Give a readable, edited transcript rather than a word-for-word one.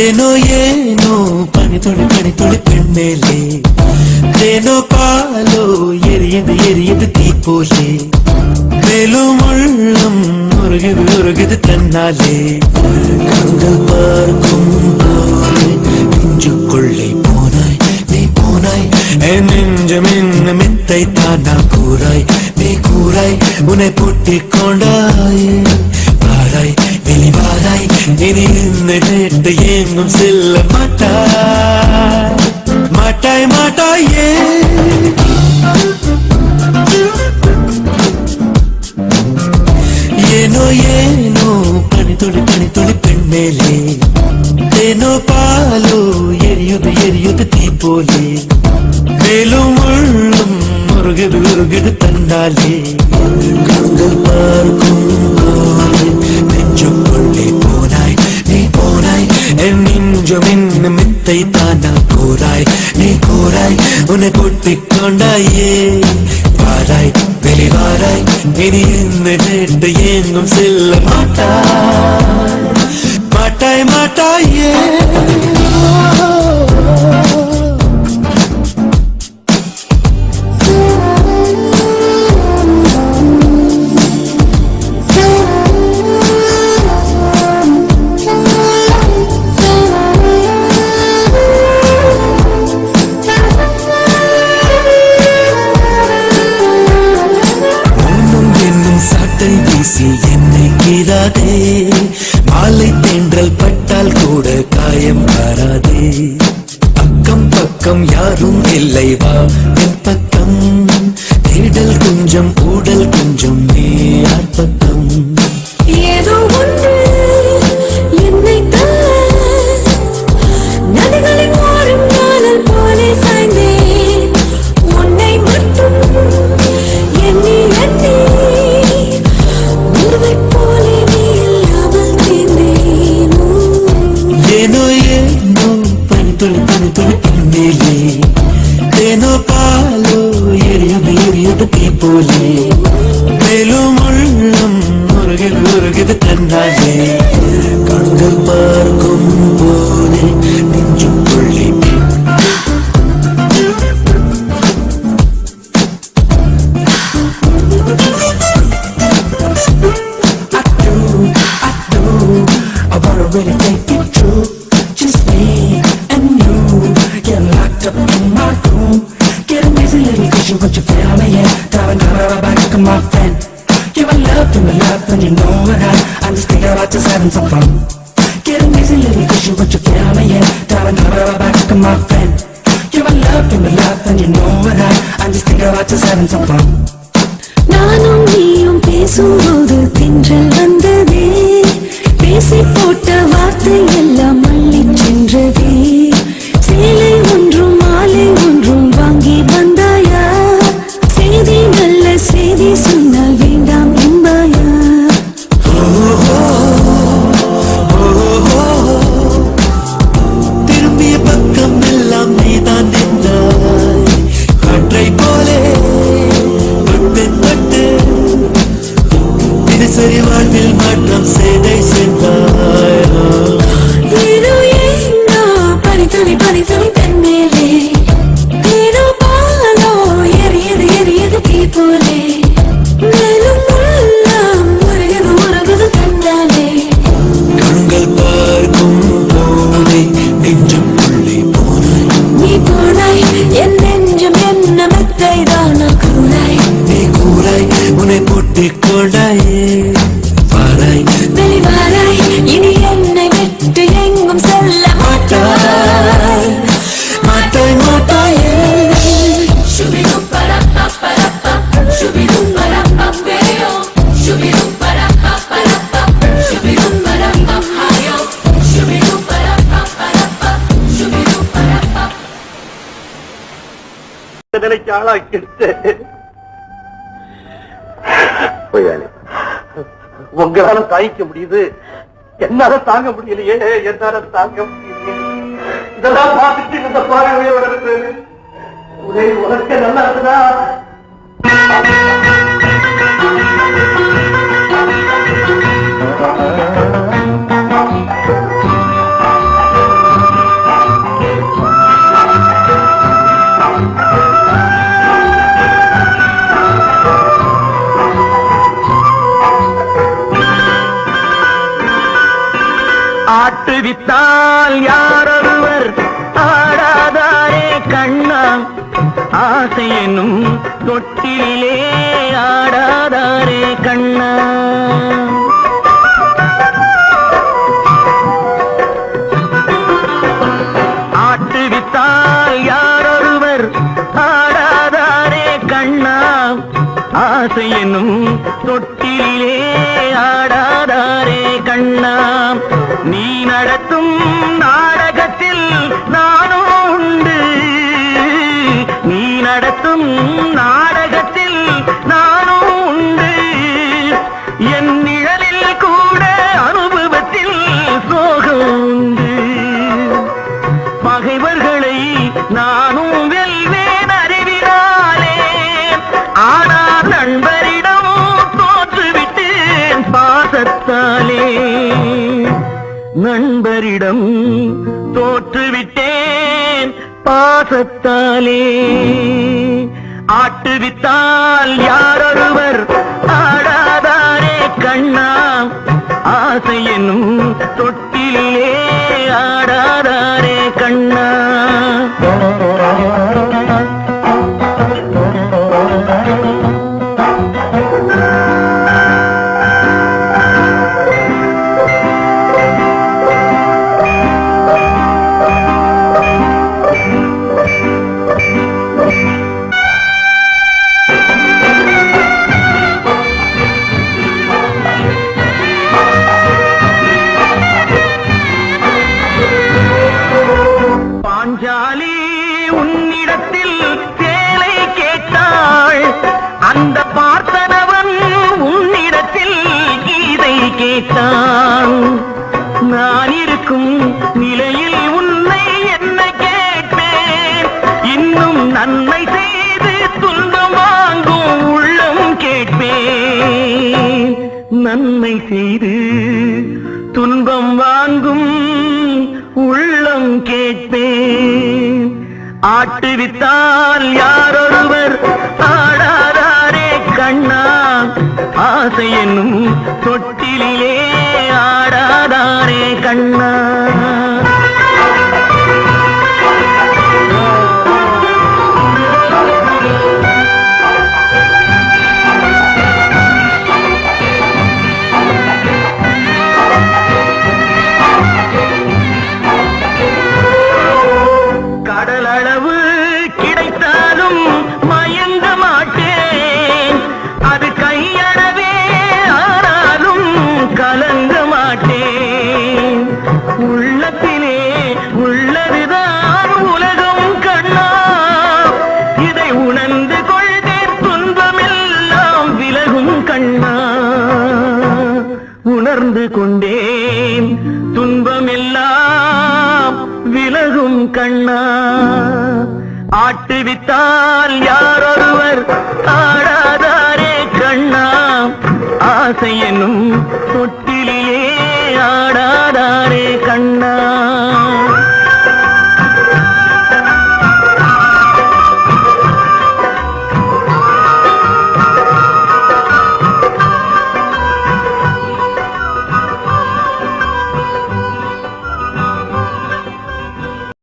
ஏனோ ஏனோ பனி துளி பெண்மேலே தேனோ பாலோ எரியது எரியது தீ போலே மேலும் உள்ளம் உருகுது தன்னாலே கண்கள் பார்க்கும் போது நெஞ்சுக்குள்ளே போனாய் நீ போனாய் என் நெஞ்சம் என்ன மெத்தை தானா கூறாய் நீ கூறாய் உன்னை பூட்டிக் கொண்டாய் வாராய் வெளிவாராய் இனி என்னை கேட்டு எங்கும் செல்ல மாட்டாய் மாட்டாய் மாட்டாயே ஏனோ ஏனோ பனி துளி பெண்மேலே தேனோ பாலோ எரியுது தீ போலே மேலும் உள்ளும் உருகுது தந்தாலே கண்கள் பார்க்கும் போது நெஞ்சுக்குள்ளே போனாய் நீ போனாய் என் நெஞ்சம் என்ன மெத்தை தானா கூறாய் நீ கூறாய் உன்னை பூட்டிக் கொண்டாயே வாராய் வெளிவாராய் இனி என்ன கேட்டு எங்கும் செல்ல மாட்டாய் மாட்டாய் மாட்டாயே என்னை கீராதே மாலை தென்றல் பட்டால் கூட காயம் வராதே அக்கம் பக்கம் யாரும் இல்லை வா என் பக்கம் தேடல் கொஞ்சம் ஊடல் கொஞ்சம் நீ யார் பக்கம் ஏதோ ஒன்று என்னை நதிகளின் மாறும் நாளல் போலே சாய்ந்தேன் உன்னை மட்டும் எண்ணி எண்ணி ஏனோ ஏனோ பனி துளி பெண்மேலே தேனோ பாலோ எரியுது தீ போலே மேலும் உள்ளம் உருகுது தன்னாலே கண்கள் பார்க்கும் போதே நெஞ்சுக்குள்ளே Really take it true, just me and you. Get locked up in my room, get a busy little cushion, but you feel me, yeah. Darling, back to my friend. Give me love, and you know it. I'm just thinking about just having some fun. Get a busy little cushion, but you feel me, yeah. Darling, back to my friend. Give me love, and you know it. I'm just thinking about just having some fun. நானும் நீயும் பேசும்போது தின்றல் வந்ததே பேசி போட்ட வார்த்தை எல்லாம் அள்ளி சென்றதே சேலை ஒன்றும் மாலை ஒன்றும் வாங்கி வந்தாயா செய்தி நல்ல செய்தி சொன்னால் வேண்டாம் என்பாயா திரும்பிய பக்கம் எல்லாம் நீதான் நின்றாய் காற்றை போலே பட்டு தினசரி வாழ்வில் மாற்றம் சேதை சென்றாய் ஏனோ ஏனோ பனி துளி பெண்மேலே தேனோ பாலோ எரியுது தீ போலே மேலும் உள்ளம் உருகுது தந்தாலே கண்கள் பார்க்கும் போதே நெஞ்சுக்குள்ளே போனாய் நீ போனாய் என் நெஞ்சம் என்ன மெத்தை தானா கூறாய் நீ கூறாய் உன்னை பூட்டிக் கொண்டாயே வாராய் வெளிவாராய் இனி என்னை விட்டு எங்கும் செல்ல மாட்டாய் மாட்டாய் மாட்டாயே நிலைக்கு ஆளாக்கிடுச்சு உங்களால தாங்கிக்க முடியுது என்னால தாங்க முடியலையே என்னால தாங்க முடியலையே இதெல்லாம் பார்த்துட்டு இந்த பார்வையை வளர்ந்து ஒரே உலக நல்லா இருக்குதா ஆட்டுவித்தால் யாரொருவர் ஆடாதாரே கண்ணா ஆசை என்னும் தொட்டிலே ஆடாதாரே கண்ணா ஆட்டுவித்தால் யாரொருவர் ஆடாதாரே கண்ணா ஆசை என்னும் தொட்டிலே ஆடாதாரே கண்ணா நீ நடத்தும் நாடகத்தில் நானும் உண்டு நீ நடத்தும் நாடகத்தில் நானும் உண்டு என் நிழலில் கூட அனுபவத்தில் சோகம் உண்டு பகைவர்களை நானும் வெல்வேன் அறிவினாலே ஆனால் நண்பரிடம் தோற்றுவிட்டேன் பாசத்தாலே நண்பரிடம் தோற்றுவிட்டேன் பாசத்தாலே ஆட்டுவித்தால் யாரொருவர் ஆடாதாரே கண்ணா ஆசை என்னும் தொட்டிலே ஆடாதாரே கண்ணா பாஞ்சாலி உன்னிடத்தில் சேலை கேட்டாள் அந்த பார்த்தனவன் உன்னிடத்தில் கீதை கேட்டான் நான் இருக்கும் நிலையில் உன்னை என்ன கேட்பேன் இன்னும் நன்மை செய்து துன்பம் வாங்கும் உள்ளம் கேட்பேன் நன்மை செய்து துன்பம் வாங்கும் உள்ளம் கேட்பேன் ஆட்டுவித்தால் யாரொருவர் ஆடாதாரே கண்ணா ஆசை என்னும் தொட்டிலே ஆடாதாரே கண்ணா கடலளவு கிடைத்தாலும் மயங்க மாட்டேன் அது கையளவே ஆனாலும் கலங்க மாட்டேன் உள்ளத்திலே உள்ளதுதான் உலகம் கண்ணா இதை உணர்ந்து கொள்வேன் துன்பமெல்லாம் விலகும் கண்ணா உணர்ந்து கொண்டேன் துன்பமெல்லாம் விலகும் கண்ணா ஆட்டுவித்தால் யாரொருவர் ஆடாதாரே கண்ணா ஆசை என்னும் தொட்டிலே ஆடாதாரே